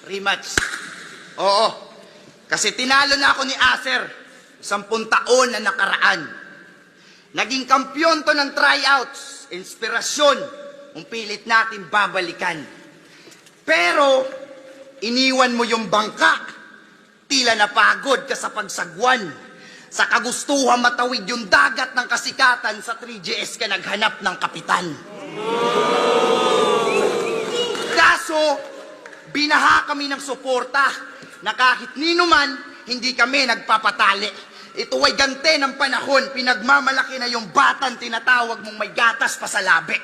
Rematch. Oo. Kasi tinalo na ako ni Acer 10 taon na nakaraan. Naging kampyon to ng tryouts. Inspirasyon. Kung pilit natin babalikan. Pero, iniwan mo yung bangka. Tila napagod ka sa pagsagwan. Sa kagustuhan matawid yung dagat ng kasikatan, sa 3GS ka naghanap ng kapitan. Kaso, binaha kami ng suporta na kahit nino man, hindi kami nagpapatali. Ito ay gante ng panahon, pinagmamalaki na yung batang tinatawag mong may gatas pa sa labi.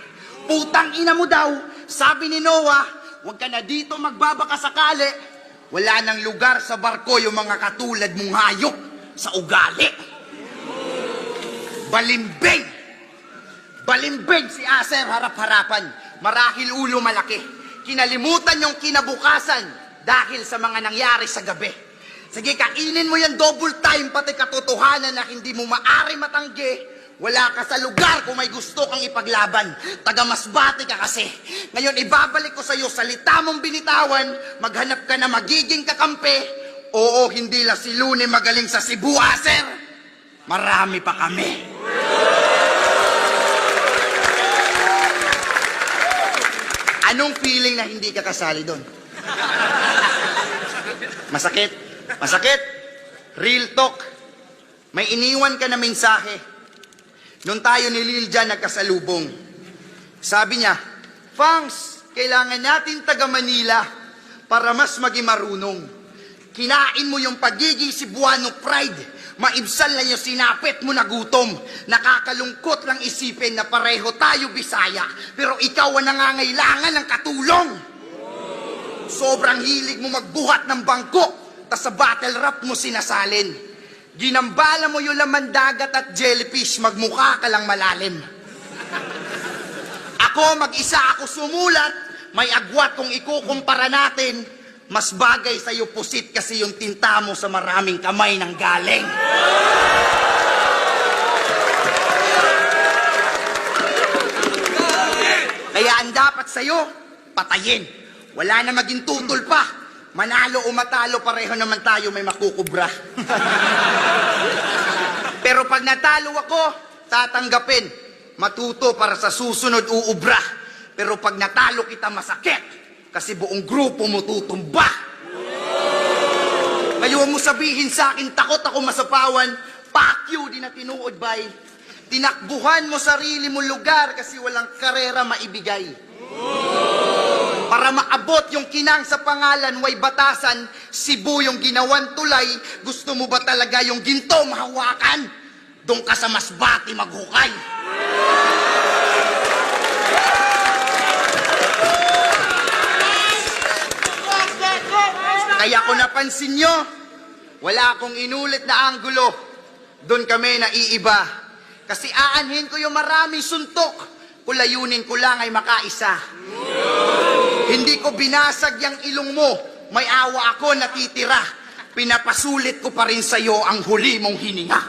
Putang ina mo daw, sabi ni Noah, huwag ka na dito magbabaka sakali. Wala nang lugar sa barko yung mga katulad mong hayop sa ugali. Balimbing! Balimbing si Acer harap-harapan. Marahil ulo malaki. Kinalimutan yung kinabukasan dahil sa mga nangyari sa gabi. Sige, kainin mo yan double time, pati katotohanan na hindi mo maari matanggi. Wala ka sa lugar kung may gusto kang ipaglaban. Taga-Masbate ka kasi. Ngayon, ibabalik ko sa'yo, salita mong binitawan, maghanap ka na magiging kakampi. Oo, hindi lang si Lune magaling sa Cebu, Acer. Marami pa kami. Anong feeling na hindi ka kasali doon? Masakit? Masakit? Real talk. May iniwan ka na mensahe. Noon tayo ni Lil Jan nagkasalubong. Sabi niya, Fangs, kailangan natin taga Manila para mas maging marunong. Kinain mo yung pagiging Cebuano pride. Maibsan lang yung sinapit mo na gutom. Nakakalungkot lang isipin na pareho tayo Bisaya, pero ikaw ang nangangailangan ng katulong. Sobrang hilig mo magbuhat ng bangko, tas sa battle rap mo sinasalin. Ginambala mo yung laman dagat at jellyfish, magmukha ka lang malalim. Ako, mag-isa ako sumulat, may agwat kung ikukumpara natin. Mas bagay sa'yo pusit kasi yung tinta mo sa maraming kamay nang galing. Kaya ang dapat sa'yo, patayin. Wala na maging tutol pa. Manalo o matalo, pareho naman tayo may makukubra. Pero pag natalo ako, tatanggapin. Matuto para sa susunod uubra. Pero pag natalo kita, masakit. Kasi buong grupo mo tutumba. Ngayon mo sabihin sa akin, takot ako masapawan. Fuck you, di na tinuod bay. Tinakbuhan mo sarili mo lugar kasi walang karera maibigay. Para maabot yung kinang sa pangalan, way batasan, Cebu yung ginawan tulay. Gusto mo ba talaga yung ginto mahawakan? Doon ka sa Masbate maghukay. Kaya kung napansin nyo, wala akong inulit na anggulo. Doon kami naiiba. Kasi aanhin ko yung maraming suntok. Kulayunin ko lang ay makaisa. Hindi ko binasag yung ilong mo. May awa ako natitira. Pinapasulit ko pa rin sa'yo ang huli mong hininga.